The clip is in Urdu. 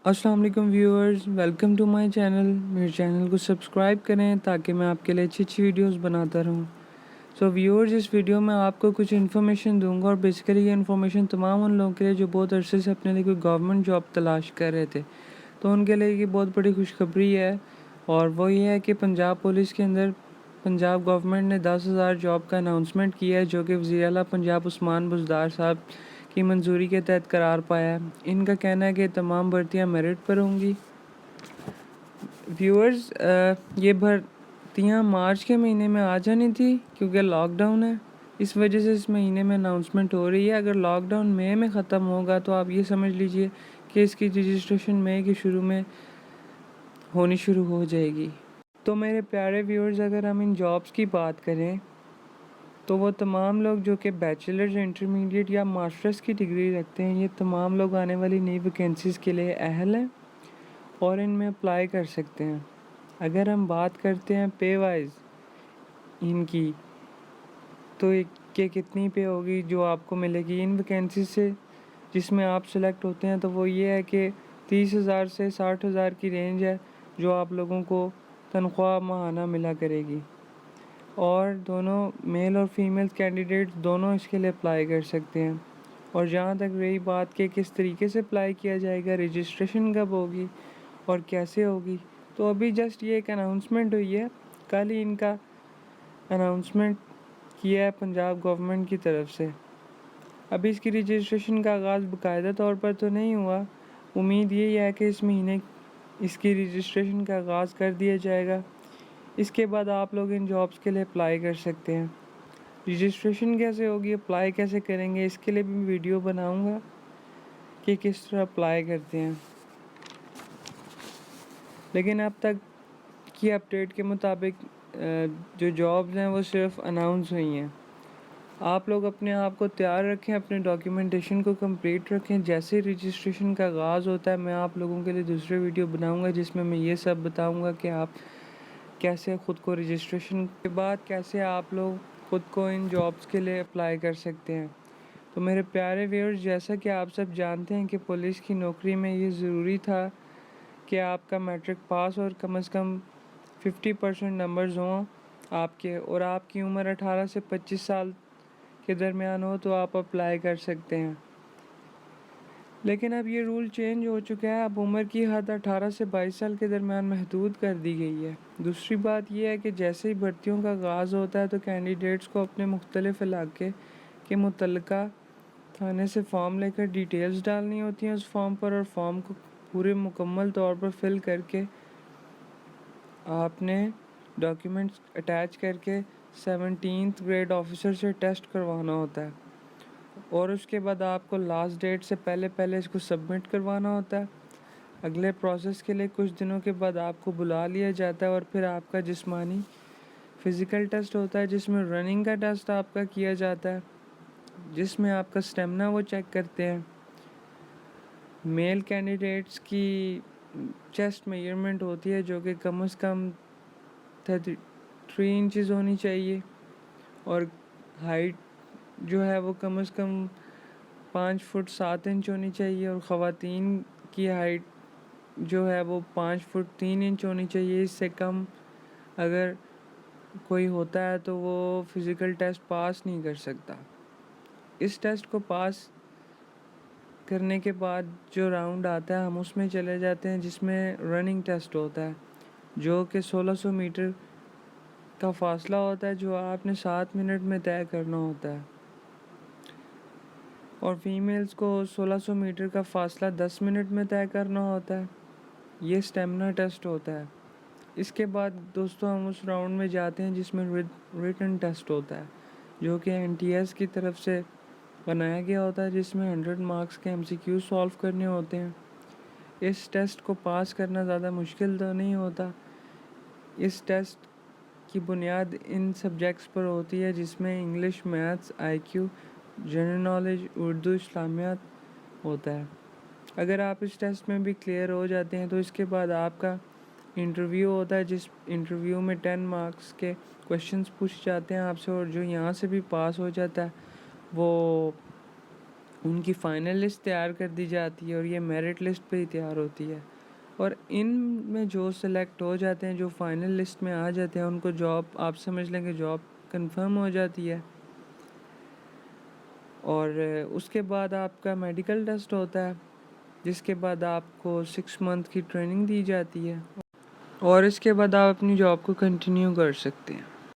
السلام علیکم viewers, welcome to my channel. میرے چینل کو سبسکرائب کریں تاکہ میں آپ کے لیے اچھی اچھی ویڈیوز بناتا رہوں. سو ویورز، اس ویڈیو میں آپ کو کچھ انفارمیشن دوں گا، اور بیسیکلی یہ انفارمیشن تمام ان لوگوں کے لیے جو بہت عرصے سے اپنے لیے کوئی گورنمنٹ جاب تلاش کر رہے تھے. تو ان کے لیے یہ بہت بڑی خوشخبری ہے، اور وہ یہ ہے کہ پنجاب پولیس کے اندر پنجاب گورنمنٹ نے 10,000 جاب کا اناؤنسمنٹ کیا ہے، جو کہ وزیر اعلیٰ پنجاب عثمان بزدار صاحب کی منظوری کے تحت قرار پایا ہے. ان کا کہنا ہے کہ تمام بھرتیاں میرٹ پر ہوں گی. ویورز، یہ بھرتیاں مارچ کے مہینے میں آ جانی تھی، کیونکہ لاک ڈاؤن ہے، اس وجہ سے اس مہینے میں اناؤنسمنٹ ہو رہی ہے. اگر لاک ڈاؤن مئی میں ختم ہوگا تو آپ یہ سمجھ لیجئے کہ اس کی رجسٹریشن مئی کے شروع میں ہونی شروع ہو جائے گی. تو میرے پیارے ویورز، اگر ہم ان جابز کی بات کریں تو وہ تمام لوگ جو کہ بیچلرز، انٹرمیڈیٹ یا ماسٹرز کی ڈگری رکھتے ہیں، یہ تمام لوگ آنے والی نئی ویکینسیز کے لیے اہل ہیں اور ان میں اپلائی کر سکتے ہیں. اگر ہم بات کرتے ہیں پے وائز ان کی، تو کہ کتنی پے ہوگی جو آپ کو ملے گی ان ویکینسیز سے جس میں آپ سلیکٹ ہوتے ہیں، تو وہ یہ ہے کہ 30,000 سے 60,000 کی رینج ہے جو آپ لوگوں کو تنخواہ ماہانہ ملا کرے گی. اور دونوں میل اور فیمیل کینڈیڈیٹ دونوں اس کے لیے اپلائی کر سکتے ہیں. اور جہاں تک رہی بات کہ کس طریقے سے اپلائی کیا جائے گا، رجسٹریشن کب ہوگی اور کیسے ہوگی، تو ابھی جسٹ یہ ایک اناؤنسمنٹ ہوئی ہے. کل ہی ان کا اناؤنسمنٹ کیا ہے پنجاب گورنمنٹ کی طرف سے. ابھی اس کی رجسٹریشن کا آغاز باقاعدہ طور پر تو نہیں ہوا. امید یہی ہے کہ اس مہینے اس کی رجسٹریشن کا آغاز کر دیا جائے گا. اس کے بعد آپ لوگ ان جابز کے لیے اپلائی کر سکتے ہیں. رجسٹریشن کیسے ہوگی، اپلائی کیسے کریں گے، اس کے لیے بھی میں ویڈیو بناؤں گا کہ کس طرح اپلائی کرتے ہیں. لیکن اب تک کی اپڈیٹ کے مطابق جو جابز ہیں وہ صرف اناؤنس ہوئی ہیں. آپ لوگ اپنے آپ کو تیار رکھیں، اپنے ڈاکیومنٹیشن کو کمپلیٹ رکھیں. جیسے رجسٹریشن کا آغاز ہوتا ہے میں آپ لوگوں کے لیے دوسرے ویڈیو بناؤں گا جس میں یہ سب بتاؤں گا کہ آپ کیسے خود کو رجسٹریشن کے بعد کیسے آپ لوگ خود کو ان جابز کے لیے اپلائی کر سکتے ہیں. تو میرے پیارے ویورز، جیسا کہ آپ سب جانتے ہیں کہ پولیس کی نوکری میں یہ ضروری تھا کہ آپ کا میٹرک پاس اور کم از کم 50% نمبرز ہوں آپ کے، اور آپ کی عمر 18 سے 25 سال کے درمیان ہو تو آپ اپلائی کر سکتے ہیں. لیکن اب یہ رول چینج ہو چکا ہے. اب عمر کی حد 18 سے 22 سال کے درمیان محدود کر دی گئی ہے. دوسری بات یہ ہے کہ جیسے ہی بھرتیوں کا آغاز ہوتا ہے تو کینڈیڈیٹس کو اپنے مختلف علاقے کے متعلقہ تھانے سے فارم لے کر ڈیٹیلز ڈالنی ہوتی ہیں اس فارم پر، اور فارم کو پورے مکمل طور پر فل کر کے آپ نے ڈاکیومنٹس اٹیچ کر کے 17th گریڈ آفیسر سے ٹیسٹ کروانا ہوتا ہے. اور اس کے بعد آپ کو لاسٹ ڈیٹ سے پہلے اس کو سبمٹ کروانا ہوتا ہے. اگلے پروسیس کے لیے کچھ دنوں کے بعد آپ کو بلا لیا جاتا ہے، اور پھر آپ کا جسمانی فزیکل ٹیسٹ ہوتا ہے جس میں رننگ کا ٹیسٹ آپ کا کیا جاتا ہے، جس میں آپ کا اسٹیمنا وہ چیک کرتے ہیں. میل کینڈیڈیٹس کی چیسٹ میجرمنٹ ہوتی ہے جو کہ کم از کم 33 انچز ہونی چاہیے، اور ہائٹ جو ہے وہ کم از کم 5 فٹ 7 انچ ہونی چاہیے، اور خواتین کی ہائٹ جو ہے وہ 5 فٹ 3 انچ ہونی چاہیے. اس سے کم اگر کوئی ہوتا ہے تو وہ فزیکل ٹیسٹ پاس نہیں کر سکتا. اس ٹیسٹ کو پاس کرنے کے بعد جو راؤنڈ آتا ہے ہم اس میں چلے جاتے ہیں جس میں رننگ ٹیسٹ ہوتا ہے، جو کہ 1600 میٹر کا فاصلہ ہوتا ہے جو آپ نے 7 منٹ میں طے کرنا ہوتا ہے. اور فیمیلز کو 1600 میٹر کا فاصلہ 10 منٹ میں طے کرنا ہوتا ہے. یہ اسٹیمنا ٹیسٹ ہوتا ہے. اس کے بعد دوستوں ہم اس راؤنڈ میں جاتے ہیں جس میں ریٹن ٹیسٹ ہوتا ہے، جو کہ NTS کی طرف سے بنایا گیا ہوتا ہے، جس میں 100 مارکس کے MCQ سالو کرنے ہوتے ہیں. اس ٹیسٹ کو پاس کرنا زیادہ مشکل تو نہیں ہوتا. اس ٹیسٹ کی بنیاد ان سبجیکٹس پر ہوتی ہے جس میں English, maths, IQ، general knowledge, Urdu, اسلامیات ہوتا ہے. اگر آپ اس ٹیسٹ میں بھی کلیئر ہو جاتے ہیں تو اس کے بعد آپ کا انٹرویو ہوتا ہے، جس انٹرویو میں 10 مارکس کے کوشچنس پوچھ جاتے ہیں آپ سے، اور جو یہاں سے بھی پاس ہو جاتا ہے وہ ان کی فائنل لسٹ تیار کر دی جاتی ہے اور یہ میرٹ لسٹ پہ ہی تیار ہوتی ہے، اور ان میں جو سلیکٹ ہو جاتے ہیں، جو فائنل لسٹ میں آ جاتے ہیں، ان کو جاب آپ سمجھ لیں کہ جاب کنفرم ہو جاتی ہے، اور اس کے بعد آپ کا میڈیکل ٹیسٹ ہوتا ہے، جس کے بعد آپ کو 6 منتھ کی ٹریننگ دی جاتی ہے، اور اس کے بعد آپ اپنی جاب کو کنٹینیو کر سکتے ہیں۔